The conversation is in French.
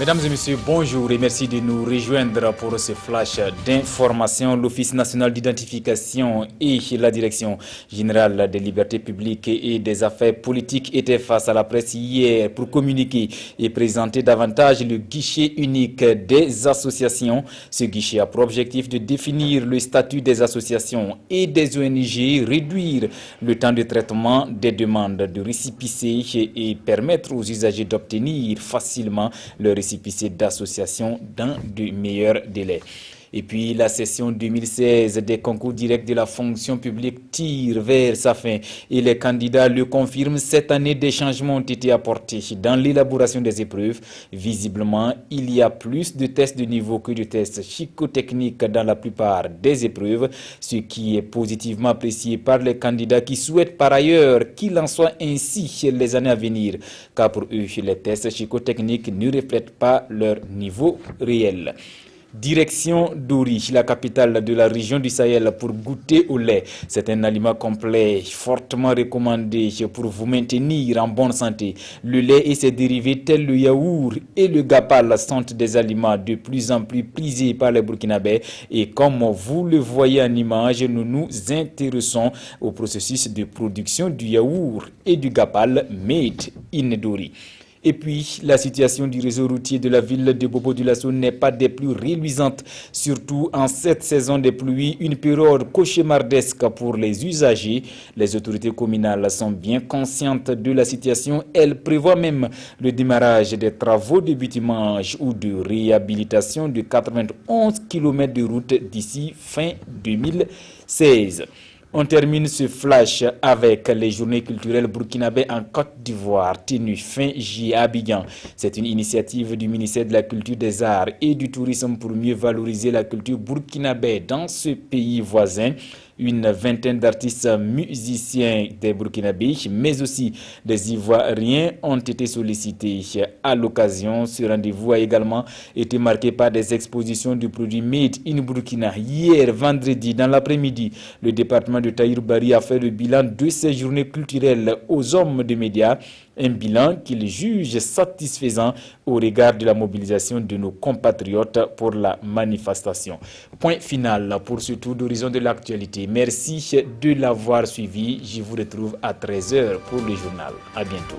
Mesdames et messieurs, bonjour et merci de nous rejoindre pour ce flash d'information. L'Office national d'identification et la Direction générale des libertés publiques et des affaires politiques étaient face à la presse hier pour communiquer et présenter davantage le guichet unique des associations. Ce guichet a pour objectif de définir le statut des associations et des ONG, réduire le temps de traitement des demandes de récépissé et permettre aux usagers d'obtenir facilement le récépissé d'association dans de meilleurs délais. Et puis la session 2016 des concours directs de la fonction publique tire vers sa fin et les candidats le confirment. Cette année, des changements ont été apportés dans l'élaboration des épreuves. Visiblement, il y a plus de tests de niveau que de tests psychotechniques dans la plupart des épreuves, ce qui est positivement apprécié par les candidats qui souhaitent par ailleurs qu'il en soit ainsi les années à venir, car pour eux, les tests psychotechniques ne reflètent pas leur niveau réel. Direction d'Ori, la capitale de la région du Sahel, pour goûter au lait. C'est un aliment complet, fortement recommandé pour vous maintenir en bonne santé. Le lait et ses dérivés tels le yaourt et le gapal sont des aliments de plus en plus prisés par les Burkinabés. Et comme vous le voyez en image, nous nous intéressons au processus de production du yaourt et du gapal made in Dori. Et puis, la situation du réseau routier de la ville de Bobo-Dioulasso n'est pas des plus reluisantes, surtout en cette saison des pluies, une période cauchemardesque pour les usagers. Les autorités communales sont bien conscientes de la situation. Elles prévoient même le démarrage des travaux de bitumage ou de réhabilitation de 91 km de route d'ici fin 2016. On termine ce flash avec les journées culturelles burkinabées en Côte d'Ivoire, tenues fin juillet à Abidjan. C'est une initiative du ministère de la Culture, des Arts et du Tourisme pour mieux valoriser la culture burkinabé dans ce pays voisin. Une vingtaine d'artistes musiciens des Burkinabés, mais aussi des Ivoiriens ont été sollicités à l'occasion. Ce rendez-vous a également été marqué par des expositions de produits made in Burkina. Hier, vendredi, dans l'après-midi, le département de Tahirou Bari a fait le bilan de ces journées culturelles aux hommes de médias. Un bilan qu'il juge satisfaisant au regard de la mobilisation de nos compatriotes pour la manifestation. Point final pour ce tour d'horizon de l'actualité. Merci de l'avoir suivi. Je vous retrouve à 13h pour le journal. À bientôt.